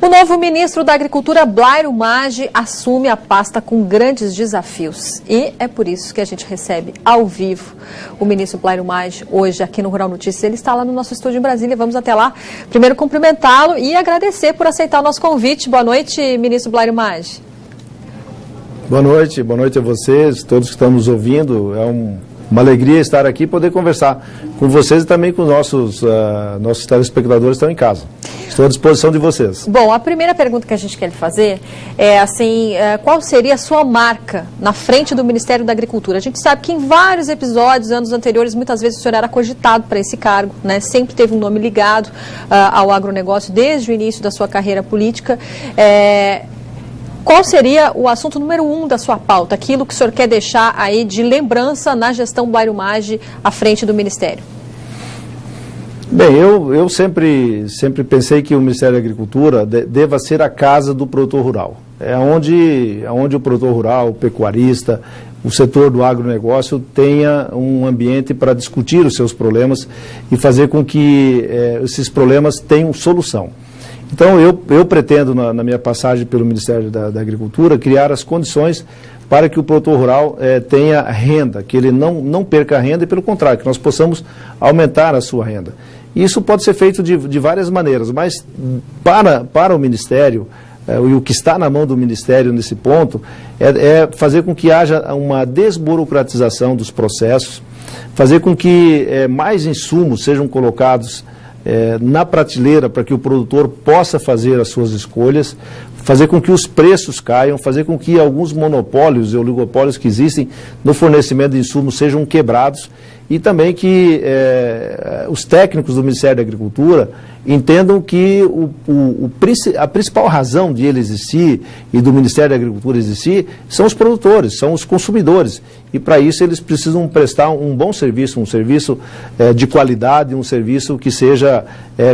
O novo ministro da Agricultura, Blairo Maggi, assume a pasta com grandes desafios. E é por isso que a gente recebe ao vivo o ministro Blairo Maggi hoje aqui no Rural Notícias. Ele está lá no nosso estúdio em Brasília. Vamos até lá. Primeiro cumprimentá-lo e agradecer por aceitar o nosso convite. Boa noite, ministro Blairo Maggi. Boa noite a vocês, todos que estão nos ouvindo. É uma alegria estar aqui e poder conversar com vocês e também com os nossos telespectadores que estão em casa. Estou à disposição de vocês. Bom, a primeira pergunta que a gente quer lhe fazer é assim, qual seria a sua marca na frente do Ministério da Agricultura? A gente sabe que em vários episódios, anos anteriores, muitas vezes o senhor era cogitado para esse cargo, né? Sempre teve um nome ligado ao agronegócio desde o início da sua carreira política. Qual seria o assunto número 1 da sua pauta, aquilo que o senhor quer deixar aí de lembrança na gestão Blairo Maggi à frente do Ministério? Bem, eu sempre pensei que o Ministério da Agricultura deva ser a casa do produtor rural. É onde o produtor rural, o pecuarista, o setor do agronegócio tenha um ambiente para discutir os seus problemas e fazer com que esses problemas tenham solução. Então, eu pretendo, na minha passagem pelo Ministério da Agricultura, criar as condições para que o produtor rural tenha renda, que ele não perca a renda e, pelo contrário, que nós possamos aumentar a sua renda. Isso pode ser feito de várias maneiras, mas para o Ministério, e o que está na mão do Ministério nesse ponto, é fazer com que haja uma desburocratização dos processos, fazer com que mais insumos sejam colocados na prateleira para que o produtor possa fazer as suas escolhas, fazer com que os preços caiam, fazer com que alguns monopólios e oligopólios que existem no fornecimento de insumos sejam quebrados e também que os técnicos do Ministério da Agricultura entendam que a principal razão de ele existir e do Ministério da Agricultura existir são os produtores, são os consumidores. E para isso eles precisam prestar um bom serviço, um serviço de qualidade, um serviço que seja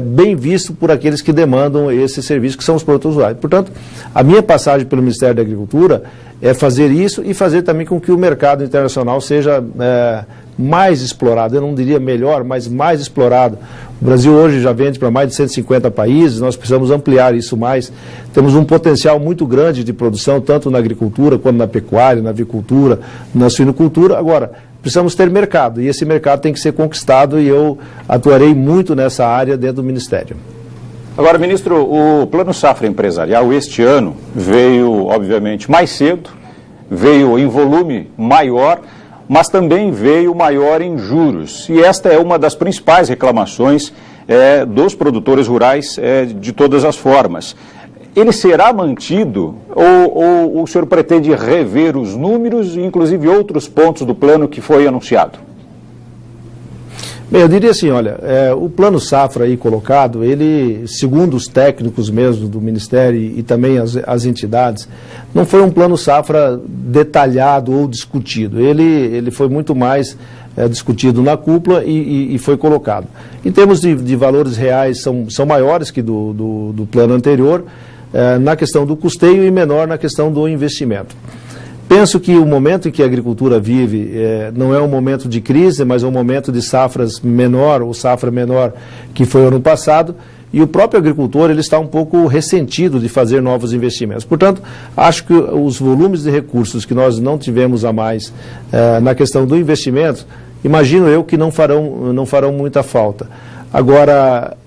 bem visto por aqueles que demandam esse serviço, que são os produtores rurais. Portanto, a minha passagem pelo Ministério da Agricultura é fazer isso e fazer também com que o mercado internacional seja mais explorado, eu não diria melhor, mas mais explorado. O Brasil hoje já vende para mais de 150 países, nós precisamos ampliar isso mais. Temos um potencial muito grande de produção, tanto na agricultura, quanto na pecuária, na avicultura, na suinocultura. Agora, precisamos ter mercado, e esse mercado tem que ser conquistado, e eu atuarei muito nessa área dentro do Ministério. Agora, ministro, o Plano Safra Empresarial este ano veio, obviamente, mais cedo, veio em volume maior, mas também veio maior em juros. E esta é uma das principais reclamações dos produtores rurais de todas as formas. Ele será mantido ou o senhor pretende rever os números e inclusive outros pontos do plano que foi anunciado? Bem, eu diria assim, olha, o Plano Safra aí colocado, ele, segundo os técnicos mesmo do Ministério e também as entidades, não foi um Plano Safra detalhado ou discutido. Ele foi muito mais discutido na cúpula e foi colocado. Em termos de valores reais, são maiores que do plano anterior, na questão do custeio e menor na questão do investimento. Penso que o momento em que a agricultura vive não é um momento de crise, mas é um momento de safras menor, ou safra menor que foi o ano passado, e o próprio agricultor ele está um pouco ressentido de fazer novos investimentos. Portanto, acho que os volumes de recursos que nós não tivemos a mais na questão do investimento, imagino eu que não farão muita falta. Agora,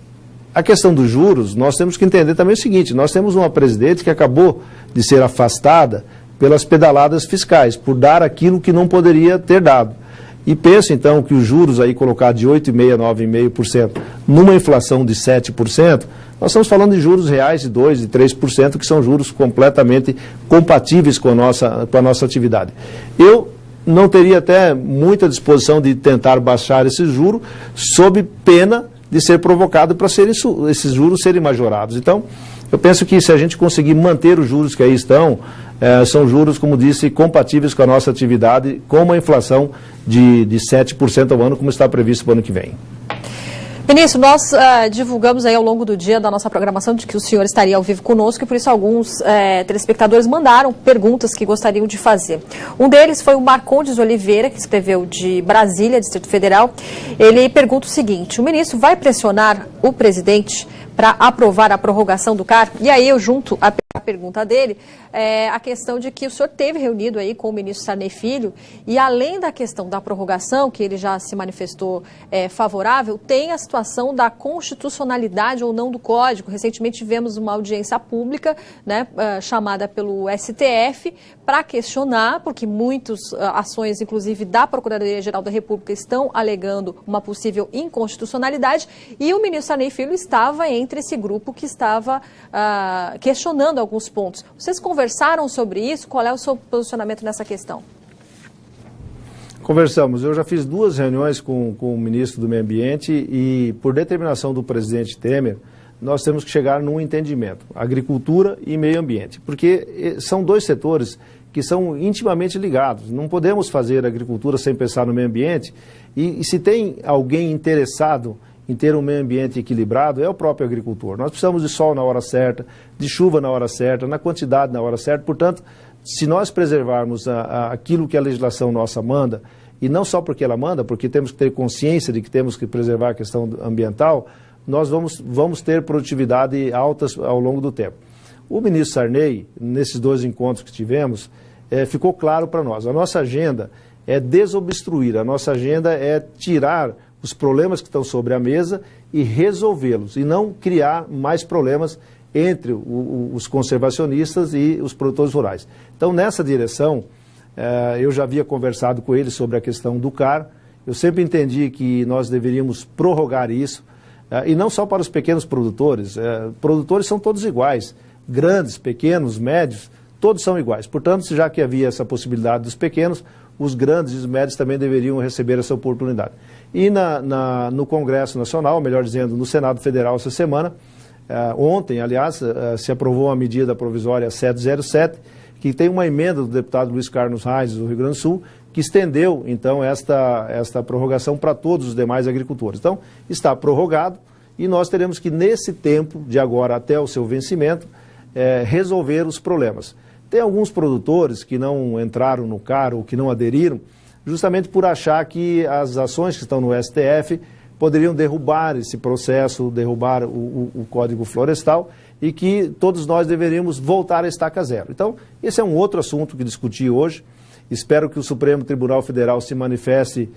a questão dos juros, nós temos que entender também o seguinte, nós temos uma presidente que acabou de ser afastada pelas pedaladas fiscais, por dar aquilo que não poderia ter dado. E penso, então, que os juros aí colocados de 8,5% a 9,5%, numa inflação de 7%, nós estamos falando de juros reais de 2%, de 3%, que são juros completamente compatíveis com a nossa atividade. Eu não teria até muita disposição de tentar baixar esse juro, sob pena de ser provocado para esses juros serem majorados. Então, eu penso que se a gente conseguir manter os juros que aí estão, são juros, como disse, compatíveis com a nossa atividade, com uma inflação de 7% ao ano, como está previsto para o ano que vem. Ministro, nós divulgamos aí ao longo do dia da nossa programação de que o senhor estaria ao vivo conosco e por isso alguns telespectadores mandaram perguntas que gostariam de fazer. Um deles foi o Marcondes Oliveira, que escreveu de Brasília, Distrito Federal. Ele pergunta o seguinte: o ministro vai pressionar o presidente para aprovar a prorrogação do CAR? E aí eu junto a pergunta dele, a questão de que o senhor teve reunido aí com o ministro Sarney Filho e além da questão da prorrogação, que ele já se manifestou favorável, tem a situação da constitucionalidade ou não do Código. Recentemente tivemos uma audiência pública, né, chamada pelo STF para questionar, porque muitas ações, inclusive da Procuradoria-Geral da República, estão alegando uma possível inconstitucionalidade e o ministro Sarney Filho estava entre esse grupo que estava questionando alguns pontos. Vocês conversaram sobre isso? Qual é o seu posicionamento nessa questão? Conversamos. Eu já fiz 2 reuniões com o ministro do Meio Ambiente e, por determinação do presidente Temer, nós temos que chegar num entendimento, agricultura e meio ambiente, porque são 2 setores que são intimamente ligados. Não podemos fazer agricultura sem pensar no meio ambiente e se tem alguém interessado em ter um meio ambiente equilibrado, é o próprio agricultor. Nós precisamos de sol na hora certa, de chuva na hora certa, na quantidade na hora certa. Portanto, se nós preservarmos aquilo que a legislação nossa manda, e não só porque ela manda, porque temos que ter consciência de que temos que preservar a questão ambiental, nós vamos ter produtividade altas ao longo do tempo. O ministro Sarney, nesses 2 encontros que tivemos, ficou claro para nós. A nossa agenda é desobstruir, a nossa agenda é tirar os problemas que estão sobre a mesa e resolvê-los, e não criar mais problemas entre os conservacionistas e os produtores rurais. Então, nessa direção, eu já havia conversado com ele sobre a questão do CAR. Eu sempre entendi que nós deveríamos prorrogar isso, e não só para os pequenos produtores. Produtores são todos iguais, grandes, pequenos, médios, todos são iguais. Portanto, já que havia essa possibilidade dos pequenos, os grandes e os médios também deveriam receber essa oportunidade. E no Congresso Nacional, melhor dizendo, no Senado Federal essa semana, ontem, aliás, se aprovou uma medida provisória 707, que tem uma emenda do deputado Luiz Carlos Reis, do Rio Grande do Sul, que estendeu, então, esta prorrogação para todos os demais agricultores. Então, está prorrogado e nós teremos que, nesse tempo, de agora até o seu vencimento, resolver os problemas. Tem alguns produtores que não entraram no CAR ou que não aderiram, justamente por achar que as ações que estão no STF poderiam derrubar esse processo, derrubar o Código Florestal e que todos nós deveríamos voltar à estaca zero. Então, esse é um outro assunto que discuti hoje. Espero que o Supremo Tribunal Federal se manifeste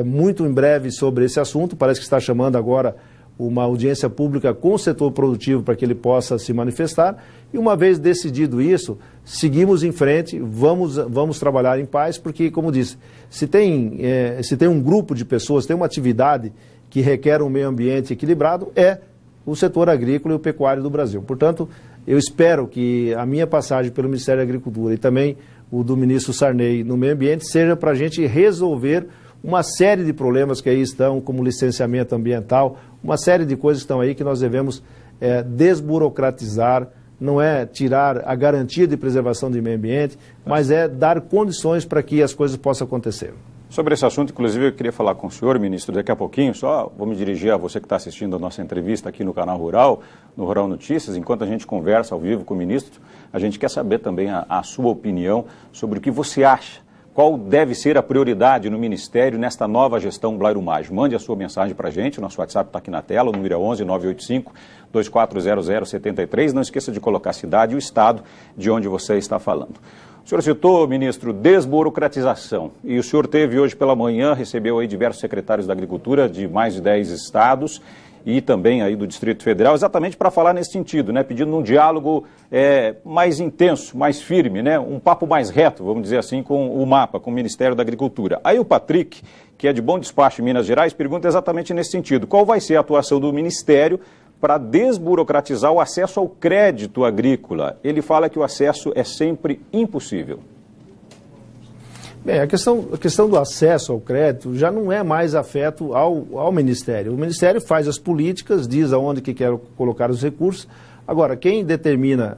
muito em breve sobre esse assunto. Parece que está chamando agora uma audiência pública com o setor produtivo para que ele possa se manifestar. E uma vez decidido isso, seguimos em frente, vamos trabalhar em paz, porque, como disse, se tem um grupo de pessoas, tem uma atividade que requer um meio ambiente equilibrado, é o setor agrícola e o pecuário do Brasil. Portanto, eu espero que a minha passagem pelo Ministério da Agricultura e também o do ministro Sarney no meio ambiente seja para a gente resolver uma série de problemas que aí estão, como licenciamento ambiental, uma série de coisas que estão aí que nós devemos desburocratizar. Não é tirar a garantia de preservação do meio ambiente, mas é dar condições para que as coisas possam acontecer. Sobre esse assunto, inclusive, eu queria falar com o senhor, ministro, daqui a pouquinho. Só vou me dirigir a você que está assistindo a nossa entrevista aqui no Canal Rural, no Rural Notícias. Enquanto a gente conversa ao vivo com o ministro, a gente quer saber também a sua opinião sobre o que você acha. Qual deve ser a prioridade no Ministério nesta nova gestão Blairo Maggi? Mande a sua mensagem para a gente, o nosso WhatsApp está aqui na tela, o número é 11-985-2400-73. Não esqueça de colocar a cidade e o estado de onde você está falando. O senhor citou, ministro, desburocratização. E o senhor teve hoje pela manhã, recebeu aí diversos secretários da Agricultura de mais de 10 estados e também aí do Distrito Federal, exatamente para falar nesse sentido, né, pedindo um diálogo mais intenso, mais firme, né, um papo mais reto, vamos dizer assim, com o MAPA, com o Ministério da Agricultura. Aí o Patrick, que é de Bom Despacho em Minas Gerais, pergunta exatamente nesse sentido: qual vai ser a atuação do Ministério para desburocratizar o acesso ao crédito agrícola? Ele fala que o acesso é sempre impossível. Bem, a questão do acesso ao crédito já não é mais afeto ao Ministério. O Ministério faz as políticas, diz aonde que quer colocar os recursos. Agora, quem determina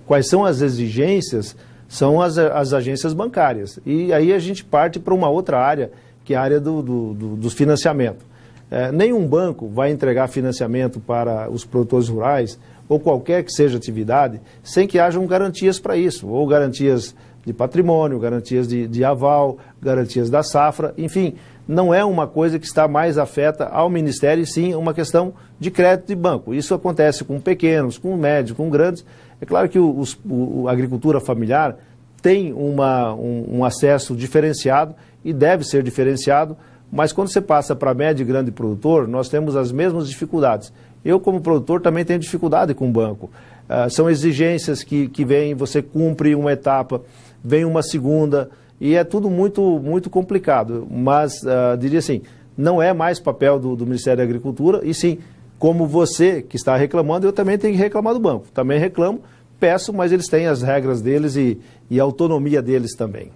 quais são as exigências são as agências bancárias. E aí a gente parte para uma outra área, que é a área do financiamento. Nenhum banco vai entregar financiamento para os produtores rurais, ou qualquer que seja a atividade, sem que hajam garantias para isso, ou garantias de patrimônio, garantias de aval, garantias da safra, enfim, não é uma coisa que está mais afeta ao Ministério, e sim uma questão de crédito de banco. Isso acontece com pequenos, com médios, com grandes. É claro que a agricultura familiar tem um acesso diferenciado e deve ser diferenciado, mas quando você passa para médio e grande produtor, nós temos as mesmas dificuldades. Eu, como produtor, também tenho dificuldade com o banco. São exigências que vêm, você cumpre uma etapa, vem uma segunda, e é tudo muito complicado. Mas, diria assim, não é mais papel do Ministério da Agricultura, e sim, como você que está reclamando, eu também tenho que reclamar do banco. Também reclamo, peço, mas eles têm as regras deles e a autonomia deles também.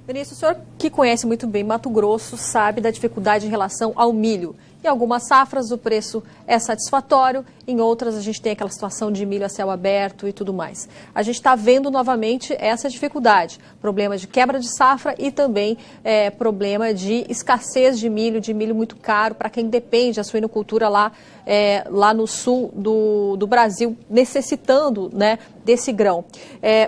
Ministro, o senhor que conhece muito bem Mato Grosso sabe da dificuldade em relação ao milho. Em algumas safras o preço é satisfatório, em outras a gente tem aquela situação de milho a céu aberto e tudo mais. A gente está vendo novamente essa dificuldade, problema de quebra de safra e também problema de escassez de milho muito caro para quem depende da suinocultura lá no sul do Brasil, necessitando, né, desse grão.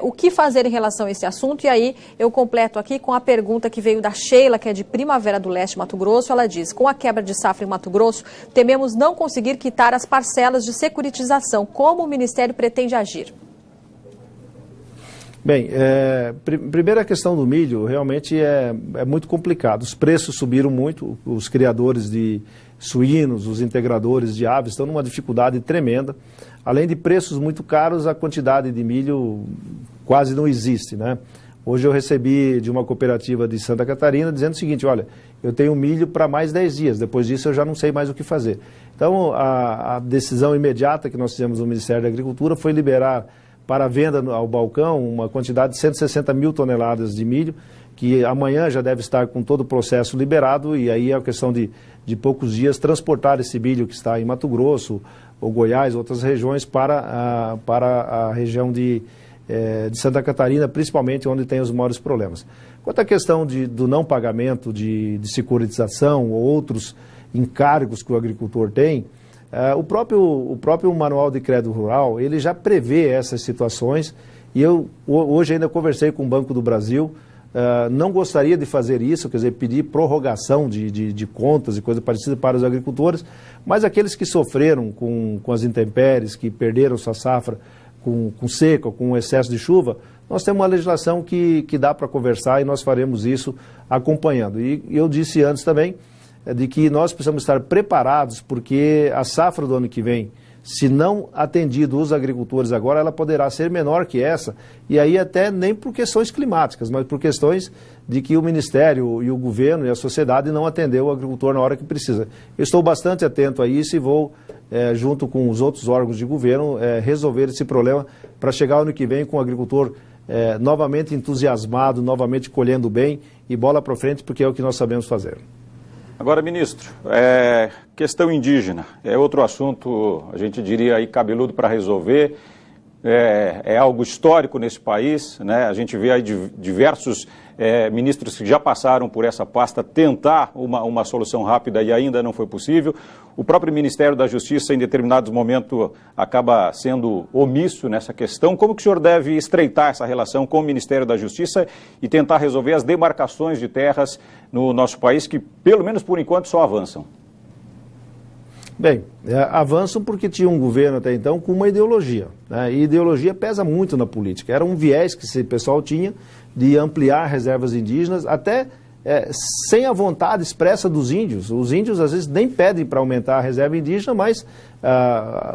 O que fazer em relação a esse assunto? E aí eu completo aqui com a pergunta que veio da Sheila, que é de Primavera do Leste, Mato Grosso. Ela diz: com a quebra de safra em Mato Grosso, tememos não conseguir quitar as parcelas de securitização. Como o Ministério pretende agir? Bem, primeira questão do milho realmente é muito complicado. Os preços subiram muito, os criadores de suínos, os integradores de aves estão numa dificuldade tremenda. Além de preços muito caros, a quantidade de milho quase não existe, né? Hoje eu recebi de uma cooperativa de Santa Catarina dizendo o seguinte: olha, eu tenho milho para mais 10 dias, depois disso eu já não sei mais o que fazer. Então, a decisão imediata que nós fizemos no Ministério da Agricultura foi liberar para venda ao balcão uma quantidade de 160 mil toneladas de milho, que amanhã já deve estar com todo o processo liberado, e aí é a questão de poucos dias transportar esse milho que está em Mato Grosso, ou Goiás, outras regiões, para a região de Santa Catarina, principalmente onde tem os maiores problemas. Quanto à questão do não pagamento de securitização ou outros encargos que o agricultor tem, o próprio Manual de Crédito Rural, ele já prevê essas situações, e eu hoje ainda conversei com o Banco do Brasil. Não gostaria de fazer isso, quer dizer, pedir prorrogação de contas e coisa parecida para os agricultores, mas aqueles que sofreram com as intempéries, que perderam sua safra com seca, com excesso de chuva, nós temos uma legislação que dá para conversar, e nós faremos isso acompanhando. E eu disse antes também de que nós precisamos estar preparados, porque a safra do ano que vem, se não atendido os agricultores agora, ela poderá ser menor que essa, e aí até nem por questões climáticas, mas por questões de que o Ministério e o governo e a sociedade não atendeu o agricultor na hora que precisa. Eu estou bastante atento a isso e vou, junto com os outros órgãos de governo, resolver esse problema para chegar ano que vem com o agricultor novamente entusiasmado, novamente colhendo bem, e bola para frente, porque é o que nós sabemos fazer. Agora, ministro, questão indígena, é outro assunto, a gente diria aí cabeludo para resolver, é algo histórico nesse país, né? A gente vê aí diversos ministros que já passaram por essa pasta tentar uma solução rápida e ainda não foi possível. O próprio Ministério da Justiça, em determinados momentos, acaba sendo omisso nessa questão. Como que o senhor deve estreitar essa relação com o Ministério da Justiça e tentar resolver as demarcações de terras no nosso país, que, pelo menos por enquanto, só avançam? Bem, avançam porque tinha um governo até então com uma ideologia, né? E ideologia pesa muito na política. Era um viés que esse pessoal tinha de ampliar reservas indígenas, até sem a vontade expressa dos índios. Os índios às vezes nem pedem para aumentar a reserva indígena, mas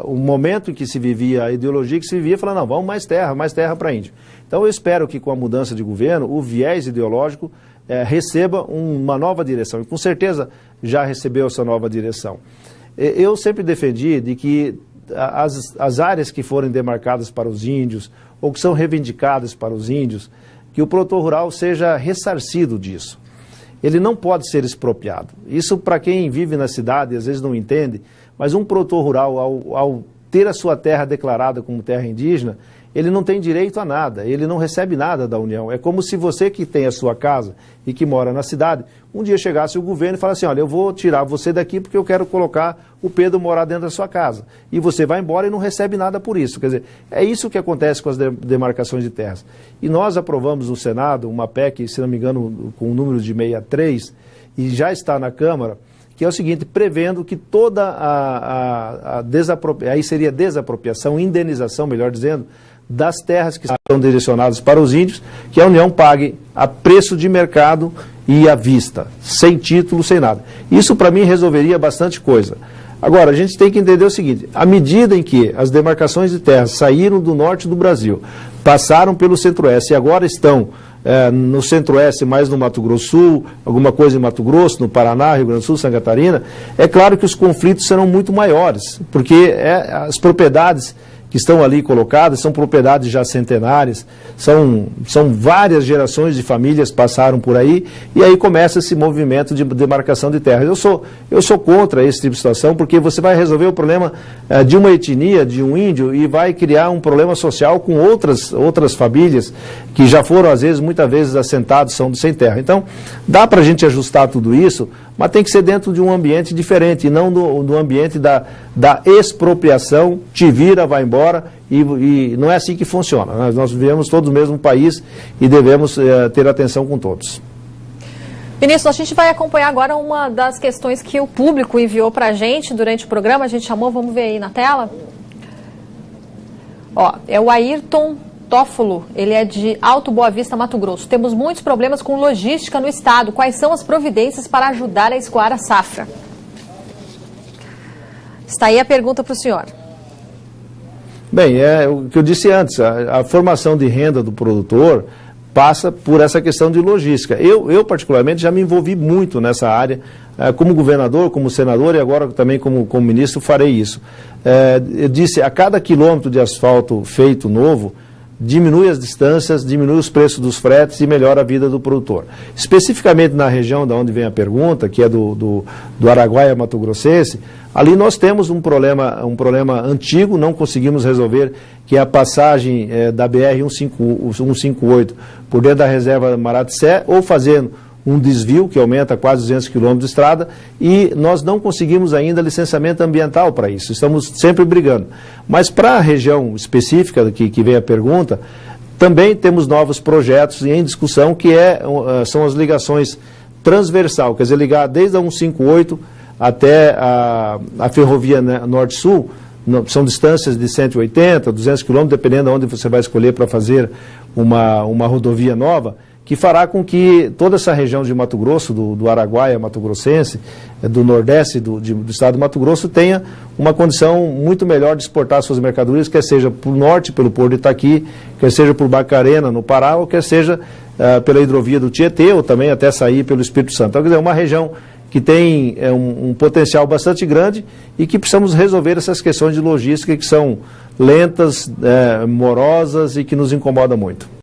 o momento em que se vivia, a ideologia que se vivia, falando: não, vamos mais terra para índio. Então eu espero que com a mudança de governo, o viés ideológico receba uma nova direção, e com certeza já recebeu essa nova direção. Eu sempre defendi de que as áreas que forem demarcadas para os índios, ou que são reivindicadas para os índios, que o produtor rural seja ressarcido disso. Ele não pode ser expropriado. Isso, para quem vive na cidade, às vezes não entende, mas um produtor rural, ao ter a sua terra declarada como terra indígena, ele não tem direito a nada, ele não recebe nada da União. É como se você que tem a sua casa e que mora na cidade, um dia chegasse o governo e falasse assim, olha, eu vou tirar você daqui porque eu quero colocar o Pedro morar dentro da sua casa. E você vai embora e não recebe nada por isso. Quer dizer, é isso que acontece com as demarcações de terras. E nós aprovamos no Senado uma PEC, se não me engano, com o número de 63, e já está na Câmara, que é o seguinte, prevendo que toda aí seria desapropriação, indenização, melhor dizendo, das terras que estão direcionadas para os índios, que a União pague a preço de mercado e à vista, sem título, sem nada. Isso, para mim, resolveria bastante coisa. Agora, a gente tem que entender o seguinte, à medida em que as demarcações de terras saíram do norte do Brasil, passaram pelo Centro-Oeste e agora estão no Centro-Oeste, mais no Mato Grosso Sul, alguma coisa em Mato Grosso, no Paraná, Rio Grande do Sul, Santa Catarina, é claro que os conflitos serão muito maiores, porque as propriedades que estão ali colocadas são propriedades já centenárias, são várias gerações de famílias passaram por aí, e aí começa esse movimento de demarcação de terras. Eu sou contra esse tipo de situação, porque você vai resolver o problema de uma etnia, de um índio, e vai criar um problema social com outras famílias que já foram, às vezes, muitas vezes assentados, são sem terra. Então, dá para a gente ajustar tudo isso, mas tem que ser dentro de um ambiente diferente, e não do ambiente da expropriação, te vira, vai embora, e não é assim que funciona. Nós vivemos todos no mesmo país e devemos ter atenção com todos. Ministro, a gente vai acompanhar agora uma das questões que o público enviou para a gente durante o programa, a gente chamou, vamos ver aí na tela. Ó, é o Ayrton Tófolo, ele é de Alto Boa Vista, Mato Grosso. Temos muitos problemas com logística no estado. Quais são as providências para ajudar a escoar a safra? Está aí a pergunta para o senhor. Bem, é o que eu disse antes, a formação de renda do produtor passa por essa questão de logística. Eu particularmente, já me envolvi muito nessa área, como governador, como senador e agora também como ministro farei isso. Eu disse, a cada quilômetro de asfalto feito novo, diminui as distâncias, diminui os preços dos fretes e melhora a vida do produtor. Especificamente na região de onde vem a pergunta, que é do Araguaia Mato Grossense, ali nós temos um problema antigo, não conseguimos resolver, que é a passagem da BR-158 por dentro da reserva Maratissé, ou fazendo um desvio que aumenta quase 200 quilômetros de estrada, e nós não conseguimos ainda licenciamento ambiental para isso, estamos sempre brigando. Mas para a região específica que vem a pergunta, também temos novos projetos em discussão, que são as ligações transversal, quer dizer, ligar desde a 158 até a ferrovia Norte-Sul, são distâncias de 180, 200 quilômetros, dependendo de onde você vai escolher para fazer uma rodovia nova, que fará com que toda essa região de Mato Grosso, do Araguaia Mato Grossense, do Nordeste do estado do Mato Grosso, tenha uma condição muito melhor de exportar suas mercadorias, quer seja para o norte, pelo Porto de Itaqui, quer seja por Barcarena, no Pará, ou quer seja pela hidrovia do Tietê, ou também até sair pelo Espírito Santo. Então, quer dizer, uma região que tem um potencial bastante grande e que precisamos resolver essas questões de logística que são lentas, morosas e que nos incomodam muito.